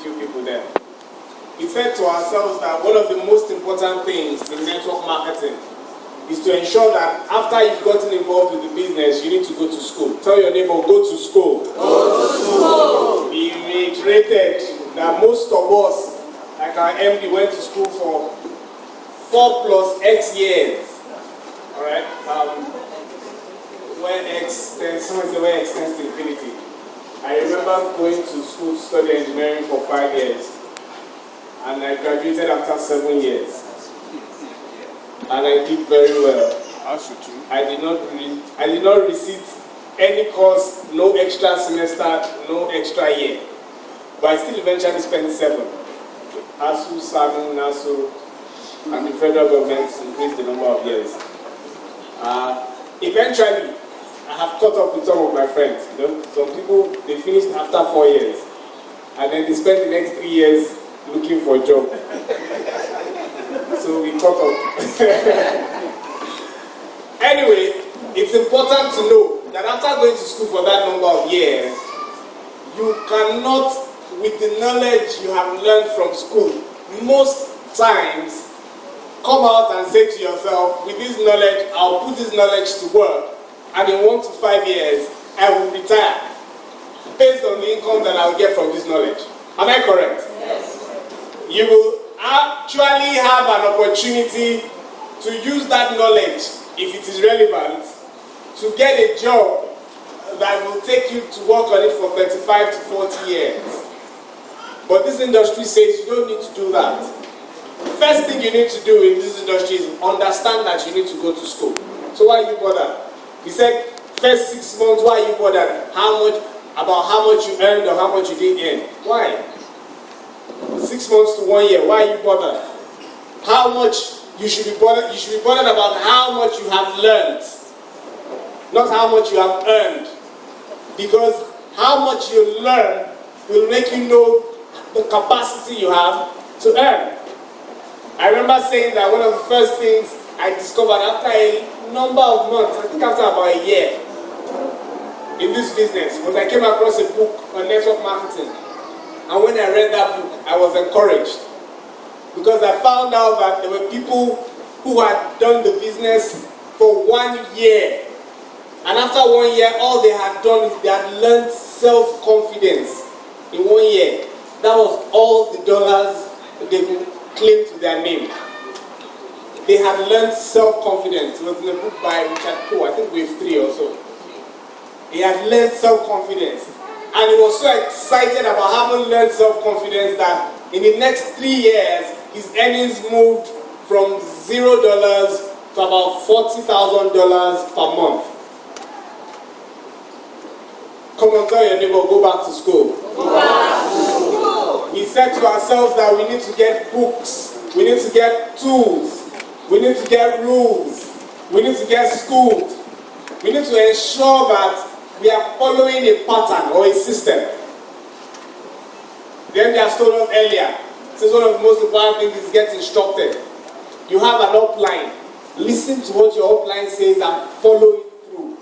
few people there. We said to ourselves that one of the most important things in network marketing is to ensure that after you've gotten involved with the business, you need to go to school. Tell your neighbor, go to school. Go to school. We reiterated that most of us, like our MD, went to school for 4 plus X years. Alright? Where X, someone said where X tends to infinity. I remember going to school to study engineering for 5 years. And I graduated after 7 years. And I did very well. I did not receive any course, no extra semester, no extra year. But I still eventually spent 7. ASU, SAMU, NASU, and the federal government increased the number of years. Eventually, I have caught up with some of my friends. You know, some people, they finished after 4 years. And then they spent the next 3 years looking for a job. So we caught up. Anyway, it's important to know that after going to school for that number of years, you cannot, with the knowledge you have learned from school, most times come out and say to yourself, with this knowledge, I'll put this knowledge to work, and in 1 to 5 years, I will retire based on the income that I'll get from this knowledge. Am I correct? Yes. You will actually have an opportunity to use that knowledge, if it is relevant, to get a job that will take you to work on it for 35 to 40 years. But this industry says you don't need to do that. First thing you need to do in this industry is understand that you need to go to school. So why are you bothered? He said, first 6 months, why are you bothered? About how much you earned or how much you didn't earn? Why? 6 months to 1 year, why are you bothered? How much you should be bothered? You should be bothered about how much you have learned, not how much you have earned. Because how much you learn will make you know the capacity you have to earn. I remember saying that one of the first things I discovered after a number of months, I think after about a year in this business, was I came across a book on network marketing. And when I read that book, I was encouraged. Because I found out that there were people who had done the business for 1 year. And after 1 year, all they had done is they had learned self-confidence in 1 year. That was all the dollars they could claim to their name. They had learned self-confidence. It was in a book by Richard Poe, I think wave 3 or so. He had learned self-confidence. And he was so excited about having learned self-confidence that in the next 3 years, his earnings moved from $0 to about $40,000 per month. Come on, tell your neighbor, go back to school. Go back to school. We said to ourselves that we need to get books, we need to get tools, we need to get rules, we need to get schooled. We need to ensure that we are following a pattern or a system. The MD has told us earlier, since one of the most important things is get instructed. You have an upline. Listen to what your upline says and follow it through.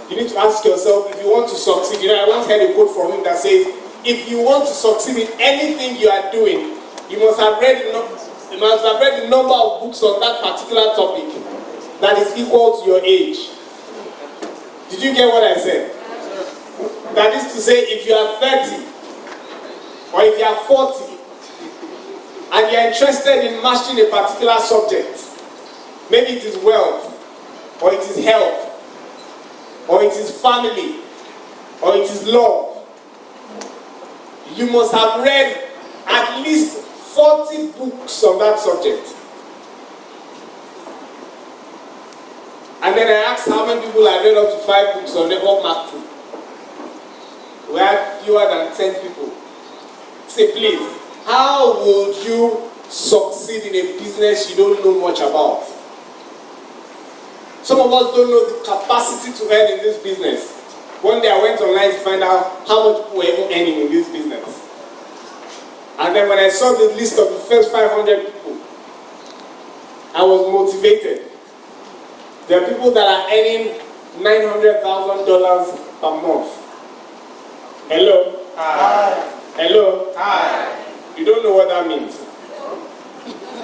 You need to ask yourself, if you want to succeed, you know, I once heard a quote from him that says, if you want to succeed in anything you are doing, you must have read the number of books on that particular topic that is equal to your age. Did you get what I said? That is to say, if you are 30 or if you are 40 and you are interested in mastering a particular subject, maybe it is wealth, or it is health, or it is family, or it is love, you must have read at least 40 books on that subject. And then I asked how many people had read up to 5 books on network marketing. We had fewer than 10 people. Say, please, how would you succeed in a business you don't know much about? Some of us don't know the capacity to earn in this business. One day I went online to find out how much people were even earning in this business. And then when I saw the list of the first 500 people, I was motivated. There are people that are earning $900,000 per month. Hello? Hello? Hi. You don't know what that means.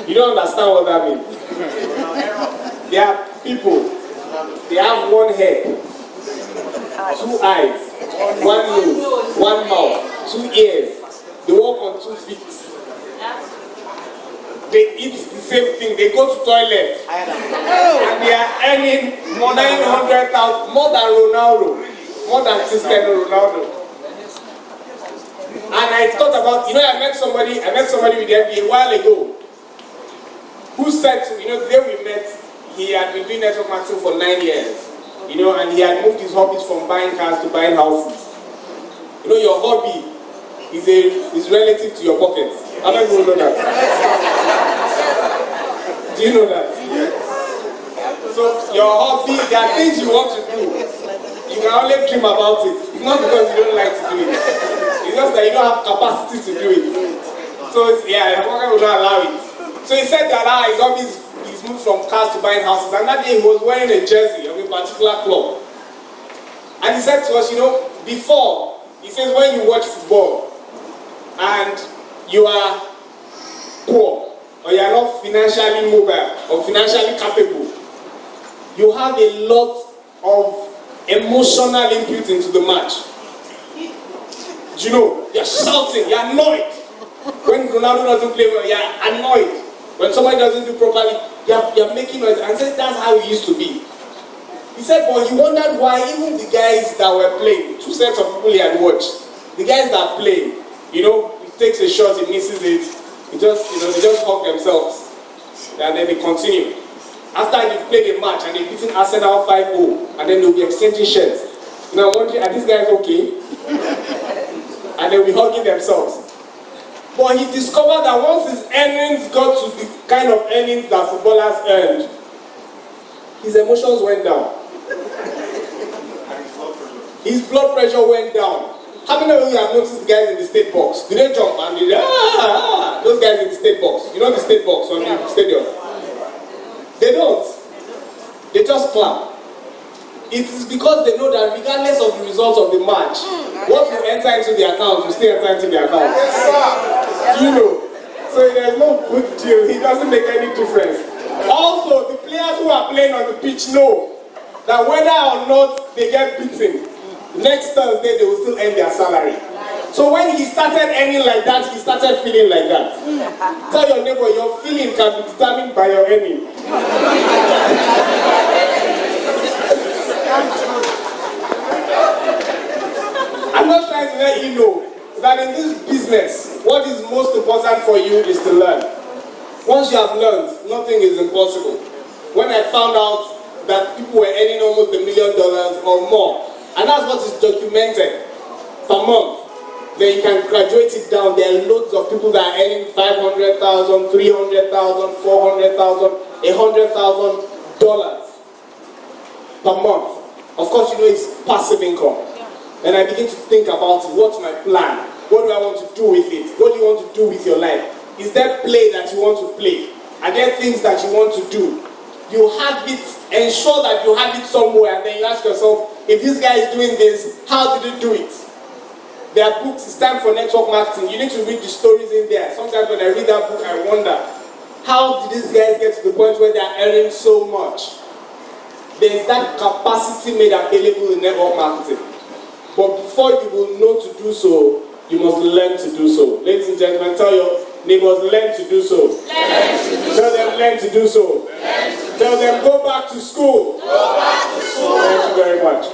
You don't understand what that means. There are people, they have one head, 2 eyes, 1 nose, 1 mouth, 2 ears. They walk on 2 feet. They eat the same thing. They go to toilet. And they are earning 900,000, more than Ronaldo, more than Cristiano Ronaldo. And I thought about, I met somebody with the NBA a while ago who said, the day we met, he had been doing network marketing for 9 years, and he had moved his hobbies from buying cars to buying houses. Your hobby is relative to your pocket. How many people know that? Do you know that? So your hobby, there are things you want to do. You can only dream about it. It's not because you don't like to do it. It's just that you don't have capacity to do it. So your pocket will not allow it. So he said that his hobbies, he's moved from cars to buying houses. And that day he was wearing a jersey of a particular club. And he said to us, before, he says when you watch football and you are poor or you are not financially mobile or financially capable, you have a lot of emotional input into the match. You're shouting, you're annoyed. When Ronaldo doesn't play well, you're annoyed. When somebody doesn't do properly, you're making noise. And said that's how it used to be. He said, but he wondered why even the guys that were playing, 2 sets of people he had watched, the guys that play, he takes a shot, he misses it, they just hug themselves. And then they continue. After they've played a match and they've beaten Arsenal 5-0, and then they'll be exchanging shirts. I'm wondering, are these guys okay? And they'll be hugging themselves. But he discovered that once his earnings got to the kind of earnings that footballers earned, his emotions went down. His blood pressure went down. How many of you have noticed the guys in the state box? Do they jump and they those guys in the state box? You know the state box on the stadium? They don't. They just clap. It is because they know that regardless of the results of the match, what will enter into the account will still enter into the account. So there's no good deal. It doesn't make any difference. Also, the players who are playing on the pitch know that whether or not they get beaten, next Thursday they will still earn their salary. So when he started earning like that, he started feeling like that. Tell your neighbor, your feeling can be determined by your earning. I'm not trying to let you know that in this business, what is most important for you is to learn. Once you have learned, nothing is impossible. When I found out that people were earning almost $1 million or more, and that's what is documented per month, then you can graduate it down. There are loads of people that are earning $500,000, $300,000, $400,000, $100,000 per month. Of course, it's passive income. And I begin to think about what's my plan? What do I want to do with it? What do you want to do with your life? Is there play that you want to play? Are there things that you want to do? You have it, ensure that you have it somewhere, and then you ask yourself, if this guy is doing this, how did he do it? There are books, it's time for network marketing. You need to read the stories in there. Sometimes when I read that book, I wonder, how did these guys get to the point where they are earning so much? There is that capacity made available in network marketing. But before you will know to do so, you must learn to do so. Ladies and gentlemen, tell your neighbors, learn to do so. Tell them, learn to do so. Tell them, go back to school. Thank you very much.